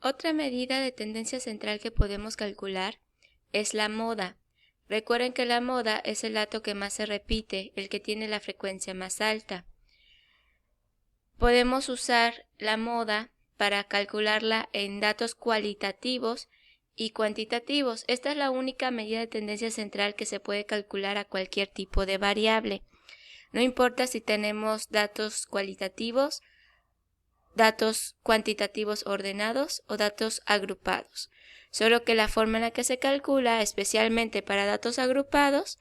Otra medida de tendencia central que podemos calcular es la moda. Recuerden que la moda es el dato que más se repite, el que tiene la frecuencia más alta. Podemos usar la moda para calcularla en datos cualitativos y cuantitativos. Esta es la única medida de tendencia central que se puede calcular a cualquier tipo de variable. No importa si tenemos datos cualitativos, datos cuantitativos ordenados o datos agrupados. Solo que la forma en la que se calcula, especialmente para datos agrupados,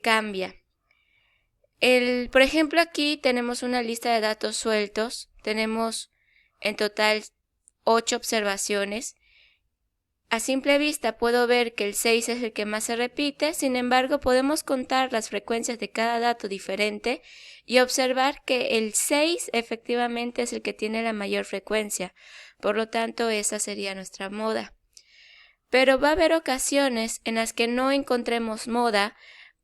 cambia. Por ejemplo, aquí tenemos una lista de datos sueltos. Tenemos en total 8 observaciones. A simple vista puedo ver que el 6 es el que más se repite, sin embargo podemos contar las frecuencias de cada dato diferente y observar que el 6 efectivamente es el que tiene la mayor frecuencia, por lo tanto esa sería nuestra moda. Pero va a haber ocasiones en las que no encontremos moda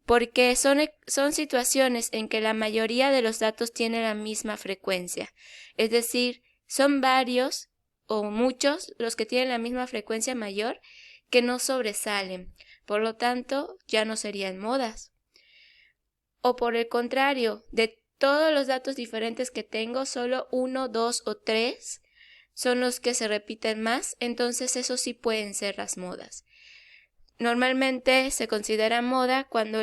porque son situaciones en que la mayoría de los datos tiene la misma frecuencia, es decir, son varios o muchos los que tienen la misma frecuencia mayor que no sobresalen, por lo tanto ya no serían modas. O por el contrario, de todos los datos diferentes que tengo, solo 1, 2 o 3 son los que se repiten más, entonces esos sí pueden ser las modas. Normalmente se considera moda cuando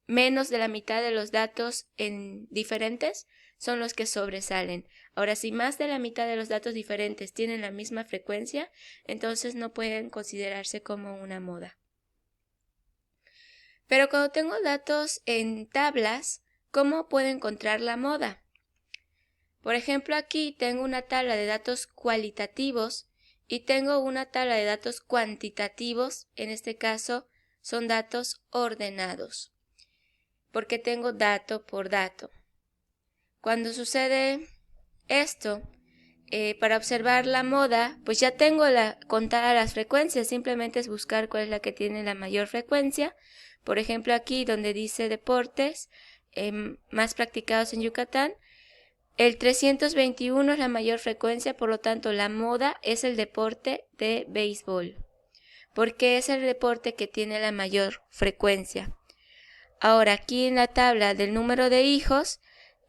menos de la mitad de los datos diferentes son los que sobresalen. Ahora, si más de la mitad de los datos diferentes tienen la misma frecuencia, entonces no pueden considerarse como una moda. Pero cuando tengo datos en tablas, ¿cómo puedo encontrar la moda? Por ejemplo, aquí tengo una tabla de datos cualitativos y tengo una tabla de datos cuantitativos. En este caso, son datos ordenados, porque tengo dato por dato. Cuando sucede esto, para observar la moda, pues ya tengo contadas las frecuencias, simplemente es buscar cuál es la que tiene la mayor frecuencia. Por ejemplo, aquí donde dice deportes más practicados en Yucatán, el 321 es la mayor frecuencia, por lo tanto la moda es el deporte de béisbol, porque es el deporte que tiene la mayor frecuencia. Ahora, aquí en la tabla del número de hijos,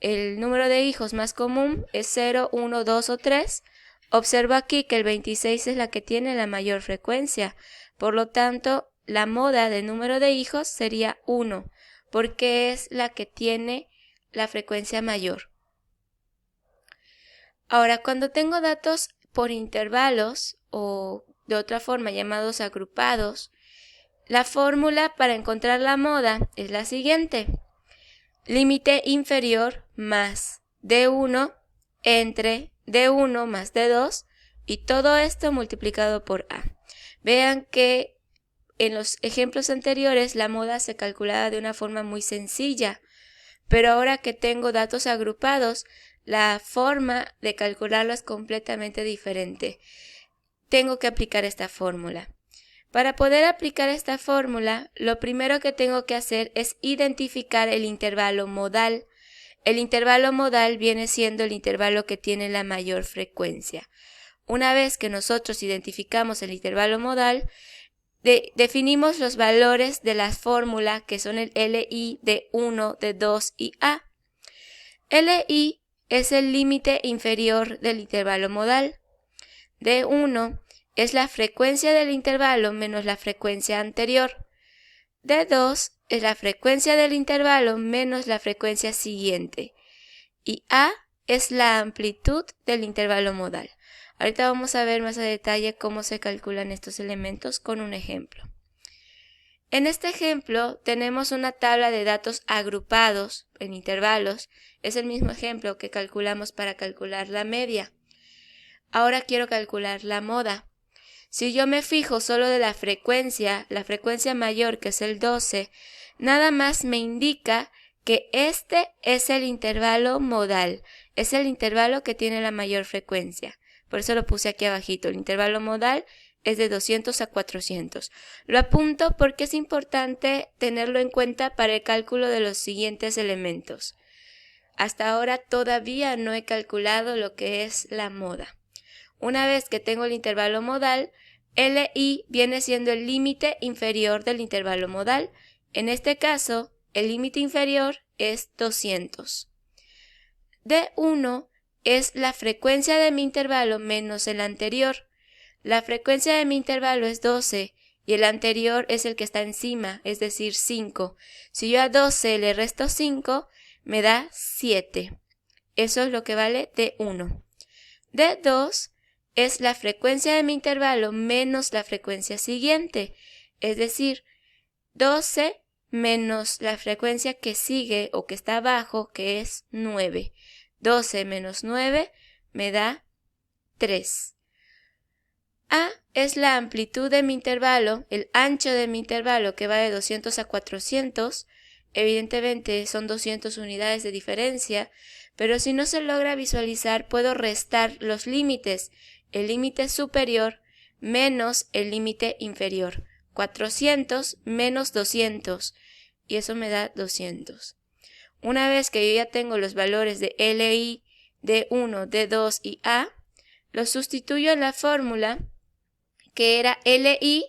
el número de hijos más común es 0, 1, 2 o 3. Observo aquí que el 26 es la que tiene la mayor frecuencia. Por lo tanto, la moda del número de hijos sería 1, porque es la que tiene la frecuencia mayor. Ahora, cuando tengo datos por intervalos o de otra forma llamados agrupados, la fórmula para encontrar la moda es la siguiente. Límite inferior más D1 entre D1 más D2 y todo esto multiplicado por A. Vean que en los ejemplos anteriores la moda se calculaba de una forma muy sencilla, pero ahora que tengo datos agrupados, la forma de calcularlo es completamente diferente. Tengo que aplicar esta fórmula. Para poder aplicar esta fórmula, lo primero que tengo que hacer es identificar el intervalo modal. El intervalo modal viene siendo el intervalo que tiene la mayor frecuencia. Una vez que nosotros identificamos el intervalo modal, definimos los valores de la fórmula que son el LI de 1, de 2 y A. LI es el límite inferior del intervalo modal. D1 es la frecuencia del intervalo menos la frecuencia anterior. D2 es la frecuencia del intervalo menos la frecuencia siguiente. Y A es la amplitud del intervalo modal. Ahorita vamos a ver más a detalle cómo se calculan estos elementos con un ejemplo. En este ejemplo tenemos una tabla de datos agrupados en intervalos. Es el mismo ejemplo que calculamos para calcular la media. Ahora quiero calcular la moda. Si yo me fijo solo de la frecuencia mayor que es el 12, nada más me indica que este es el intervalo modal, es el intervalo que tiene la mayor frecuencia. Por eso lo puse aquí abajito, el intervalo modal es de 200 a 400. Lo apunto porque es importante tenerlo en cuenta para el cálculo de los siguientes elementos. Hasta ahora todavía no he calculado lo que es la moda. Una vez que tengo el intervalo modal, LI viene siendo el límite inferior del intervalo modal. En este caso, el límite inferior es 200. D1 es la frecuencia de mi intervalo menos el anterior. La frecuencia de mi intervalo es 12 y el anterior es el que está encima, es decir, 5. Si yo a 12 le resto 5, me da 7. Eso es lo que vale D1. D2 es la frecuencia de mi intervalo menos la frecuencia siguiente, es decir, 12 menos la frecuencia que sigue o que está abajo, que es 9. 12 menos 9 me da 3. A es la amplitud de mi intervalo, el ancho de mi intervalo que va de 200 a 400. Evidentemente son 200 unidades de diferencia, pero si no se logra visualizar puedo restar los límites, el límite superior menos el límite inferior. 400 menos 200 y eso me da 200. Una vez que yo ya tengo los valores de LI, D1, D2 y A, los sustituyo en la fórmula que era LI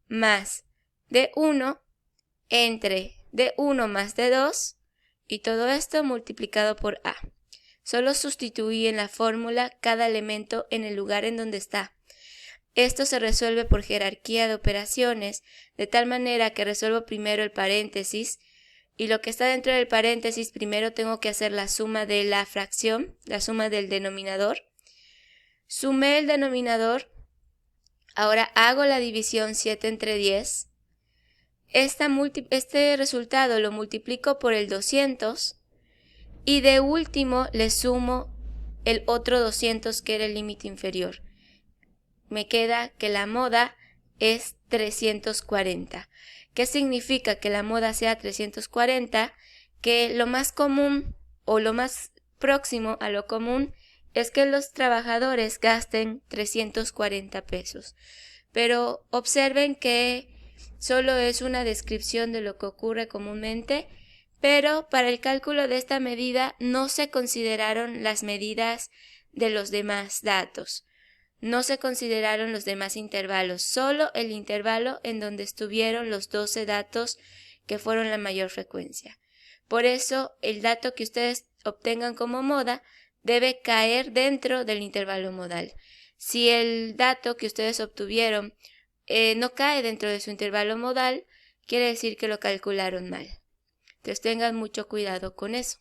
más D1 entre D1 más D2 y todo esto multiplicado por A. Solo sustituí en la fórmula cada elemento en el lugar en donde está. Esto se resuelve por jerarquía de operaciones, de tal manera que resuelvo primero el paréntesis y lo que está dentro del paréntesis primero tengo que hacer la suma de la fracción, la suma del denominador. Sumé el denominador. Ahora hago la división 7 entre 10. Este resultado lo multiplico por el 200 y de último le sumo el otro 200 que era el límite inferior. Me queda que la moda es 340. ¿Qué significa que la moda sea 340? Que lo más común o lo más próximo a lo común es que los trabajadores gasten 340 pesos. Pero observen que solo es una descripción de lo que ocurre comúnmente, pero para el cálculo de esta medida no se consideraron las medidas de los demás datos. No se consideraron los demás intervalos, solo el intervalo en donde estuvieron los 12 datos que fueron la mayor frecuencia. Por eso, el dato que ustedes obtengan como moda debe caer dentro del intervalo modal. Si el dato que ustedes obtuvieron no cae dentro de su intervalo modal, quiere decir que lo calcularon mal. Entonces tengan mucho cuidado con eso.